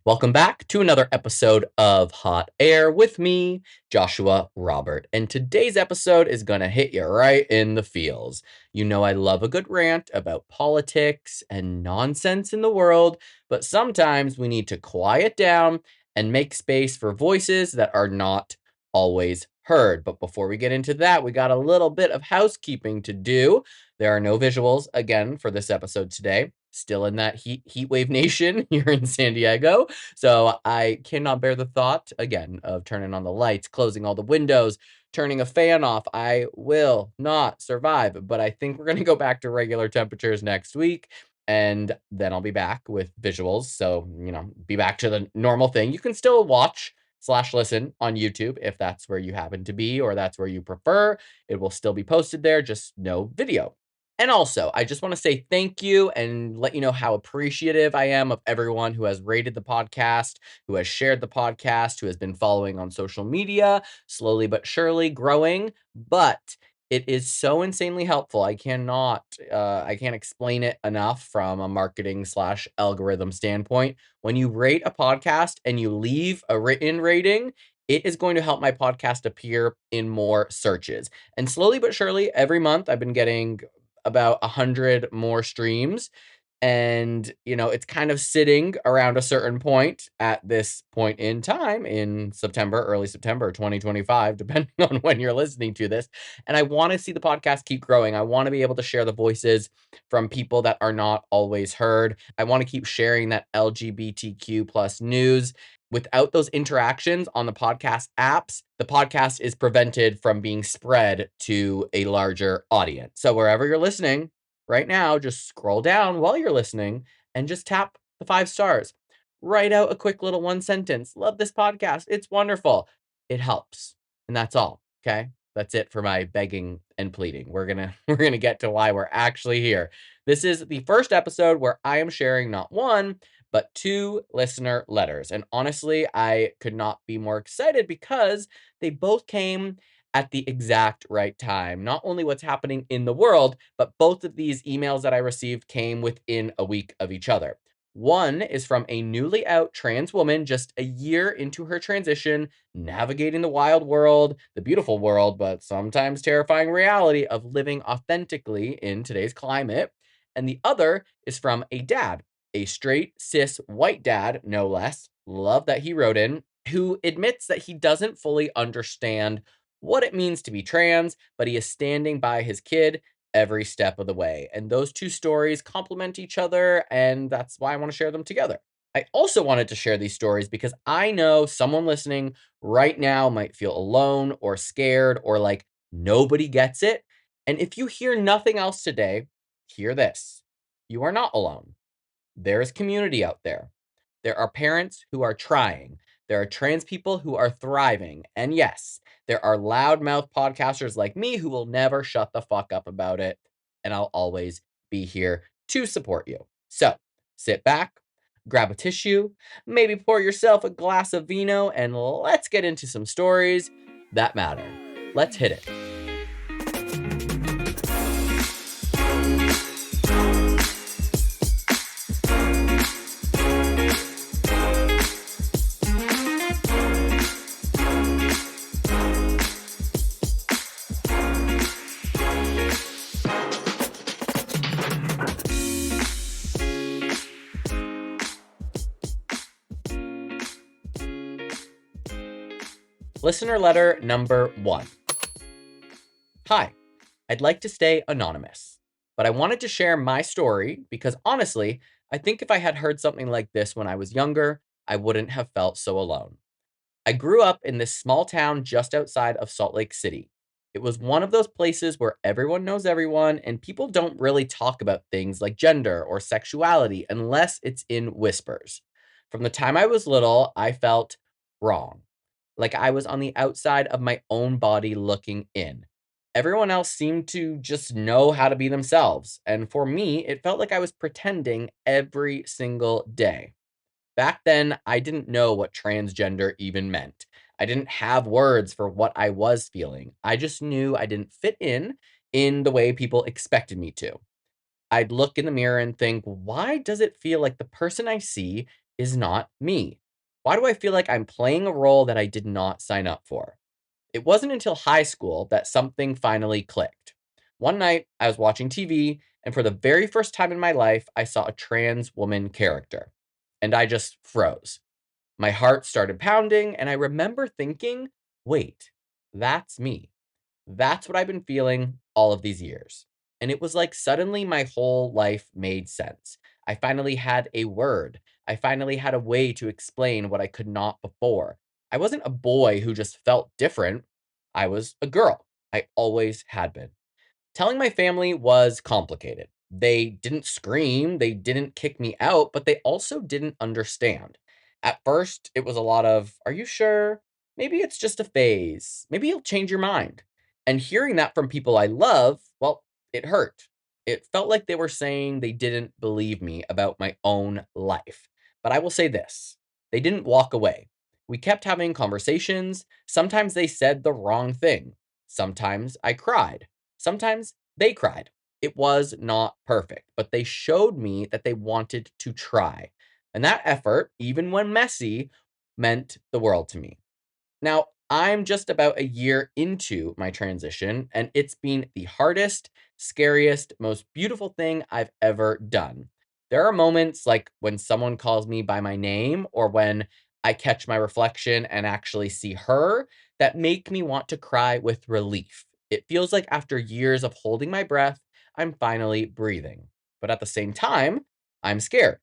Welcome back to another episode of Hot Air with me, Joshua Robert. And today's episode is going to hit you right in the feels. You know, I love a good rant about politics and nonsense in the world, but sometimes we need to quiet down and make space for voices that are not always heard. But before we get into that, we got a little bit of housekeeping to do. There are no visuals again for this episode today. Still in that heat wave nation here in San Diego. So I cannot bear the thought, again, of turning on the lights, closing all the windows, turning a fan off. I will not survive, but I think we're going to go back to regular temperatures next week. And then I'll be back with visuals. So, be back to the normal thing. You can still watch/listen on YouTube if that's where you happen to be or that's where you prefer. It will still be posted there, just no video. And also, I just want to say thank you and let you know how appreciative I am of everyone who has rated the podcast, who has shared the podcast, who has been following on social media, slowly but surely growing. But it is so insanely helpful. I can't explain it enough from a marketing/algorithm standpoint. When you rate a podcast and you leave a written rating, it is going to help my podcast appear in more searches. And slowly but surely, every month I've been getting about 100 more streams. And, it's kind of sitting around a certain point at this point in time in early September 2025, depending on when you're listening to this. And I want to see the podcast keep growing. I want to be able to share the voices from people that are not always heard. I want to keep sharing that LGBTQ plus news. Without those interactions on the podcast apps, the podcast is prevented from being spread to a larger audience. So wherever you're listening right now, just scroll down while you're listening and just tap the 5 stars. Write out a quick little one sentence. Love this podcast. It's wonderful. It helps. And that's all. Okay? That's it for my begging and pleading. We're going to get to why we're actually here. This is the first episode where I am sharing not one, but 2 listener letters. And honestly, I could not be more excited because they both came at the exact right time. Not only what's happening in the world, but both of these emails that I received came within a week of each other. One is from a newly out trans woman just a year into her transition, navigating the wild world, the beautiful world, but sometimes terrifying reality of living authentically in today's climate. And the other is from a dad, a straight, cis, white dad, no less. Love that he wrote in, who admits that he doesn't fully understand what it means to be trans, but he is standing by his kid every step of the way. And those 2 stories complement each other, and that's why I want to share them together. I also wanted to share these stories because I know someone listening right now might feel alone or scared or like nobody gets it. And if you hear nothing else today, hear this. You are not alone. There is community out there. There are parents who are trying. There are trans people who are thriving. And yes, there are loudmouth podcasters like me who will never shut the fuck up about it. And I'll always be here to support you. So sit back, grab a tissue, maybe pour yourself a glass of vino, and let's get into some stories that matter. Let's hit it. Listener letter number 1. Hi, I'd like to stay anonymous, but I wanted to share my story because honestly, I think if I had heard something like this when I was younger, I wouldn't have felt so alone. I grew up in this small town just outside of Salt Lake City. It was one of those places where everyone knows everyone and people don't really talk about things like gender or sexuality unless it's in whispers. From the time I was little, I felt wrong, like I was on the outside of my own body looking in. Everyone else seemed to just know how to be themselves, and for me, it felt like I was pretending every single day. Back then, I didn't know what transgender even meant. I didn't have words for what I was feeling. I just knew I didn't fit in the way people expected me to. I'd look in the mirror and think, why does it feel like the person I see is not me? Why do I feel like I'm playing a role that I did not sign up for? It wasn't until high school that something finally clicked. One night, I was watching TV, and for the very first time in my life, I saw a trans woman character. And I just froze. My heart started pounding, and I remember thinking, wait, that's me. That's what I've been feeling all of these years. And it was like suddenly my whole life made sense. I finally had a word. I finally had a way to explain what I could not before. I wasn't a boy who just felt different. I was a girl. I always had been. Telling my family was complicated. They didn't scream, they didn't kick me out, but they also didn't understand. At first, it was a lot of, "Are you sure? Maybe it's just a phase. Maybe you'll change your mind." And hearing that from people I love, well, it hurt. It felt like they were saying they didn't believe me about my own life. But I will say this, they didn't walk away. We kept having conversations. Sometimes they said the wrong thing. Sometimes I cried. Sometimes they cried. It was not perfect, but they showed me that they wanted to try. And that effort, even when messy, meant the world to me. Now, I'm just about a year into my transition, and it's been the hardest, scariest, most beautiful thing I've ever done. There are moments like when someone calls me by my name or when I catch my reflection and actually see her that make me want to cry with relief. It feels like after years of holding my breath, I'm finally breathing. But at the same time, I'm scared.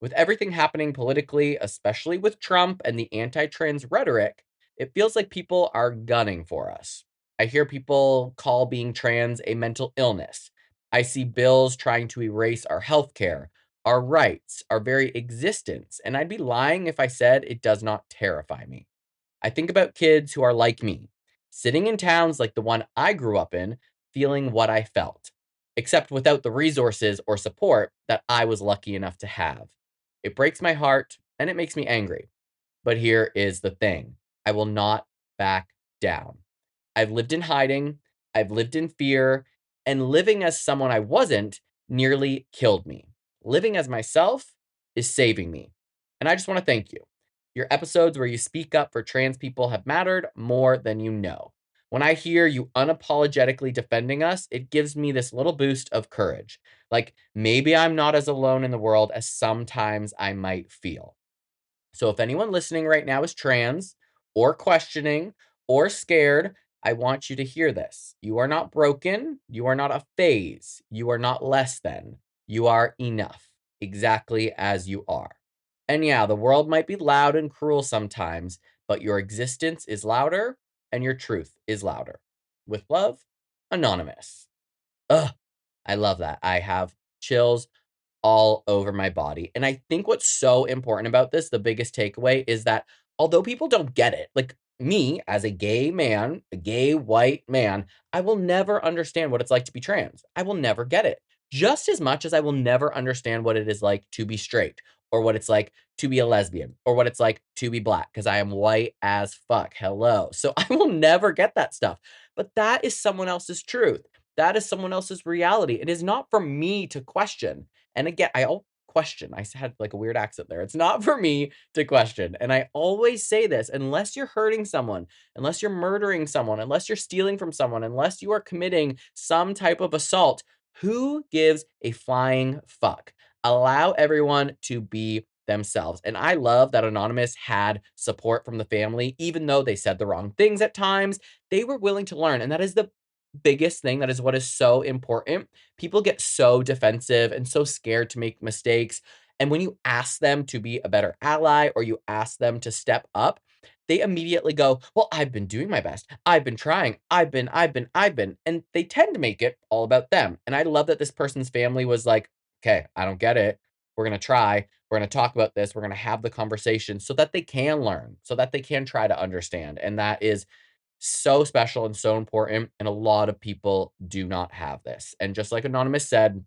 With everything happening politically, especially with Trump and the anti trans rhetoric, it feels like people are gunning for us. I hear people call being trans a mental illness. I see bills trying to erase our healthcare, our rights, our very existence, and I'd be lying if I said it does not terrify me. I think about kids who are like me, sitting in towns like the one I grew up in, feeling what I felt, except without the resources or support that I was lucky enough to have. It breaks my heart and it makes me angry. But here is the thing, I will not back down. I've lived in hiding, I've lived in fear, and living as someone I wasn't nearly killed me. Living as myself is saving me. And I just want to thank you. Your episodes where you speak up for trans people have mattered more than you know. When I hear you unapologetically defending us, it gives me this little boost of courage. Like maybe I'm not as alone in the world as sometimes I might feel. So if anyone listening right now is trans or questioning or scared, I want you to hear this. You are not broken. You are not a phase. You are not less than. You are enough, exactly as you are. And yeah, the world might be loud and cruel sometimes, but your existence is louder and your truth is louder. With love, Anonymous. Ugh, I love that. I have chills all over my body. And I think what's so important about this, the biggest takeaway is that although people don't get it, like me as a gay man, a gay white man, I will never understand what it's like to be trans. I will never get it. Just as much as I will never understand what it is like to be straight or what it's like to be a lesbian or what it's like to be black because I am white as fuck. Hello. So I will never get that stuff. But that is someone else's truth. That is someone else's reality. It is not for me to question. And again, I'll question. Had like a weird accent there. It's not for me to question. And I always say this, unless you're hurting someone, unless you're murdering someone, unless you're stealing from someone, unless you are committing some type of assault, who gives a flying fuck? Allow everyone to be themselves. And I love that Anonymous had support from the family, even though they said the wrong things at times. They were willing to learn. And that is the biggest thing. That is what is so important. People get so defensive and so scared to make mistakes. And when you ask them to be a better ally or you ask them to step up, they immediately go, well, I've been doing my best. I've been trying. I've been. And they tend to make it all about them. And I love that this person's family was like, okay, I don't get it. We're going to try. We're going to talk about this. We're going to have the conversation so that they can learn, so that they can try to understand. And that is so special and so important. And a lot of people do not have this. And just like Anonymous said,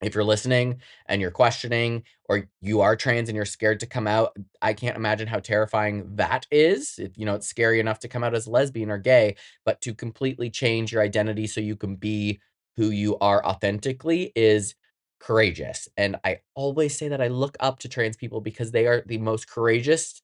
if you're listening and you're questioning or you are trans and you're scared to come out, I can't imagine how terrifying that is. It's scary enough to come out as lesbian or gay, but to completely change your identity so you can be who you are authentically is courageous. And I always say that I look up to trans people because they are the most courageous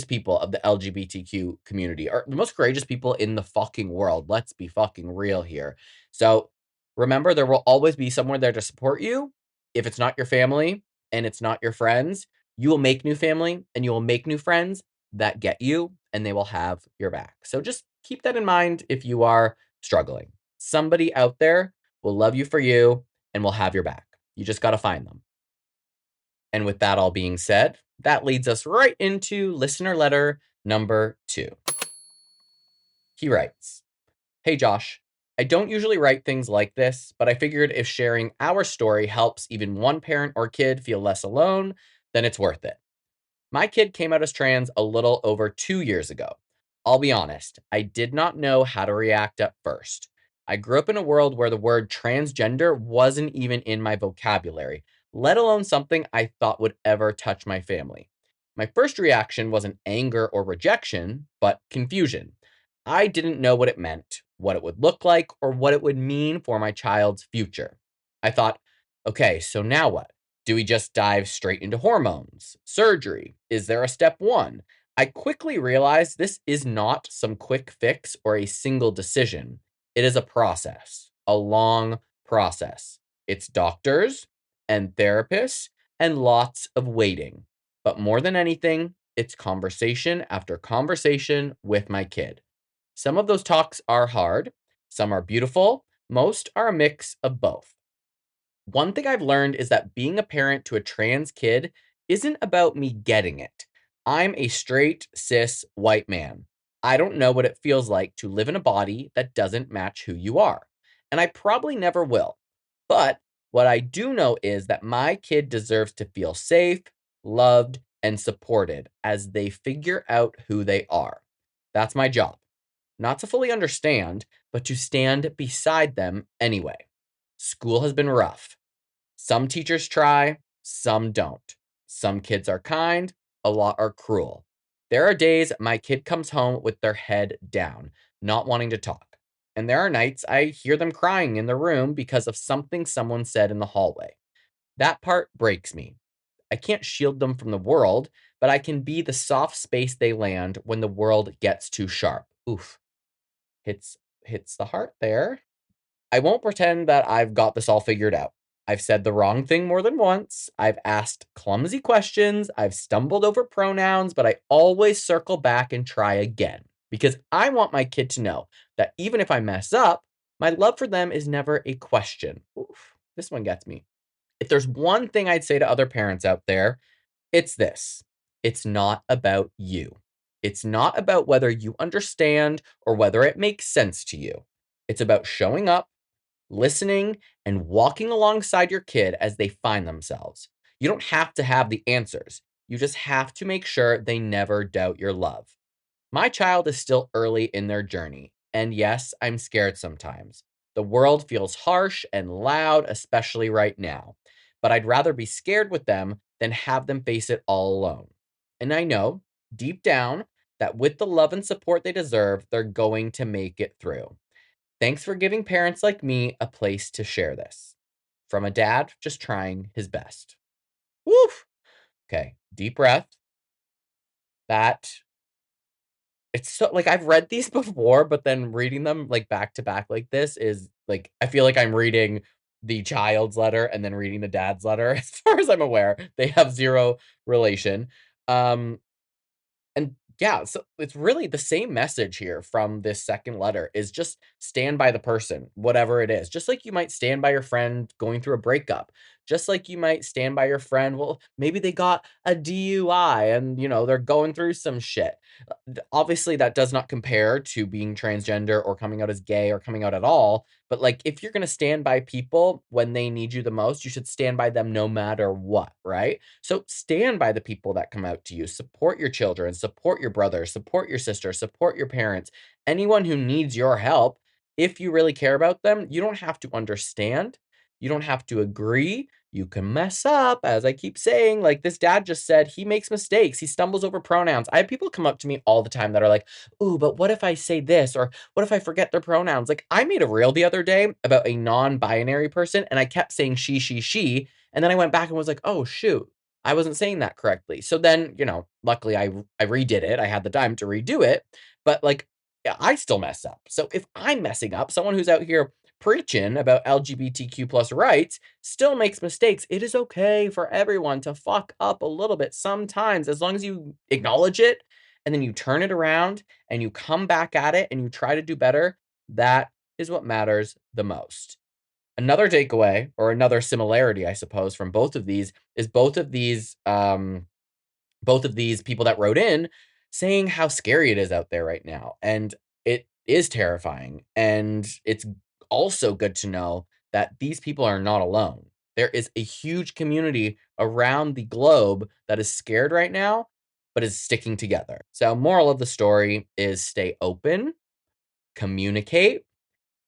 people of the LGBTQ community, or the most courageous people in the fucking world. Let's be fucking real here. So remember, there will always be someone there to support you. If it's not your family and it's not your friends, you will make new family and you will make new friends that get you, and they will have your back. So just keep that in mind if you are struggling. Somebody out there will love you for you and will have your back. You just got to find them. And with that all being said, that leads us right into listener letter number 2. He writes, "Hey Josh, I don't usually write things like this, but I figured if sharing our story helps even one parent or kid feel less alone, then it's worth it. My kid came out as trans a little over 2 years ago. I'll be honest, I did not know how to react at first. I grew up in a world where the word transgender wasn't even in my vocabulary, let alone something I thought would ever touch my family. My first reaction wasn't anger or rejection, but confusion. I didn't know what it meant, what it would look like, or what it would mean for my child's future. I thought, okay, so now what? Do we just dive straight into hormones? Surgery? Is there a step 1? I quickly realized this is not some quick fix or a single decision. It is a process, a long process. It's doctors and therapists and lots of waiting. But more than anything, it's conversation after conversation with my kid. Some of those talks are hard, some are beautiful, most are a mix of both. One thing I've learned is that being a parent to a trans kid isn't about me getting it. I'm a straight, cis, white man. I don't know what it feels like to live in a body that doesn't match who you are. And I probably never will. But what I do know is that my kid deserves to feel safe, loved, and supported as they figure out who they are. That's my job. Not to fully understand, but to stand beside them anyway. School has been rough. Some teachers try, some don't. Some kids are kind, a lot are cruel. There are days my kid comes home with their head down, not wanting to talk. And there are nights I hear them crying in their room because of something someone said in the hallway. That part breaks me. I can't shield them from the world, but I can be the soft space they land when the world gets too sharp. Oof. Hits the heart there. I won't pretend that I've got this all figured out. I've said the wrong thing more than once. I've asked clumsy questions. I've stumbled over pronouns, but I always circle back and try again because I want my kid to know that even if I mess up, my love for them is never a question. Oof, this one gets me. If there's one thing I'd say to other parents out there, it's this: it's not about you. It's not about whether you understand or whether it makes sense to you. It's about showing up, listening, and walking alongside your kid as they find themselves. You don't have to have the answers. You just have to make sure they never doubt your love. My child is still early in their journey, and yes, I'm scared sometimes. The world feels harsh and loud, especially right now. But I'd rather be scared with them than have them face it all alone. And I know, deep down, that with the love and support they deserve, they're going to make it through. Thanks for giving parents like me a place to share this. From a dad just trying his best. Woof. Okay, deep breath. That it's so like I've read these before, but then reading them like back to back like this is like I feel like I'm reading the child's letter and then reading the dad's letter. As far as I'm aware, they have zero relation. Um, and yeah, so it's really the same message here from this second letter is just stand by the person, whatever it is. Just like you might stand by your friend going through a breakup. Just like you might stand by your friend, well, maybe they got a DUI and, they're going through some shit. Obviously, that does not compare to being transgender or coming out as gay or coming out at all. But like, if you're going to stand by people when they need you the most, you should stand by them no matter what, right? So stand by the people that come out to you. Support your children, support your brother, support your sister, support your parents, anyone who needs your help. If you really care about them, you don't have to understand. You don't have to agree. You can mess up, as I keep saying. Like this dad just said, he makes mistakes. He stumbles over pronouns. I have people come up to me all the time that are like, ooh, but what if I say this? Or what if I forget their pronouns? Like I made a reel the other day about a non-binary person and I kept saying she. And then I went back and was like, oh, shoot, I wasn't saying that correctly. So then, luckily I redid it. I had the time to redo it. But like, yeah, I still mess up. So if I'm messing up, someone who's out here preaching about LGBTQ plus rights still makes mistakes. It is okay for everyone to fuck up a little bit sometimes, as long as you acknowledge it and then you turn it around and you come back at it and you try to do better. That is what matters the most. Another takeaway, or another similarity, I suppose, from both of these is both of these people that wrote in saying how scary it is out there right now. And it is terrifying. And it's also good to know that these people are not alone. There is a huge community around the globe that is scared right now, but is sticking together. So, moral of the story is stay open, communicate,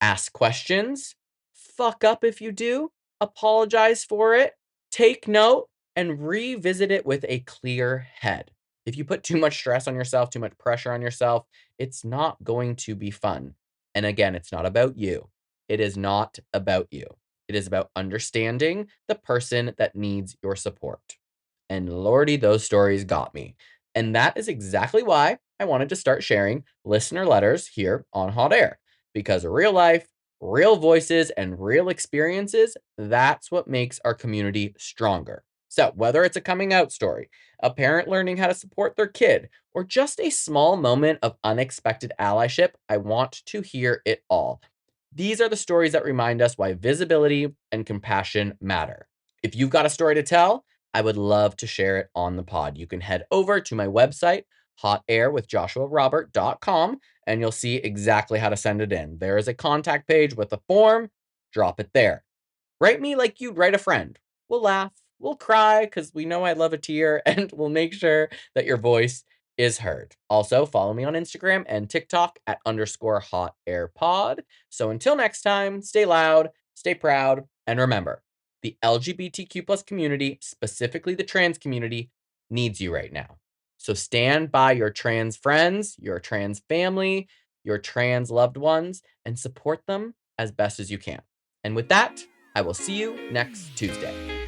ask questions, fuck up if you do, apologize for it, take note, and revisit it with a clear head. If you put too much stress on yourself, too much pressure on yourself, it's not going to be fun. And again, it's not about you. It is not about you. It is about understanding the person that needs your support. And lordy, those stories got me. And that is exactly why I wanted to start sharing listener letters here on Hot Air. Because real life, real voices, and real experiences, that's what makes our community stronger. So, whether it's a coming out story, a parent learning how to support their kid, or just a small moment of unexpected allyship, I want to hear it all. These are the stories that remind us why visibility and compassion matter. If you've got a story to tell, I would love to share it on the pod. You can head over to my website, hotairwithjoshuarobert.com, and you'll see exactly how to send it in. There is a contact page with a form. Drop it there. Write me like you'd write a friend. We'll laugh, we'll cry, because we know I love a tear, and we'll make sure that your voice is heard. Also, follow me on Instagram and TikTok at _hotairpod. So until next time, stay loud, stay proud, and remember, the LGBTQ plus community, specifically the trans community, needs you right now. So stand by your trans friends, your trans family, your trans loved ones, and support them as best as you can. And with that, I will see you next Tuesday.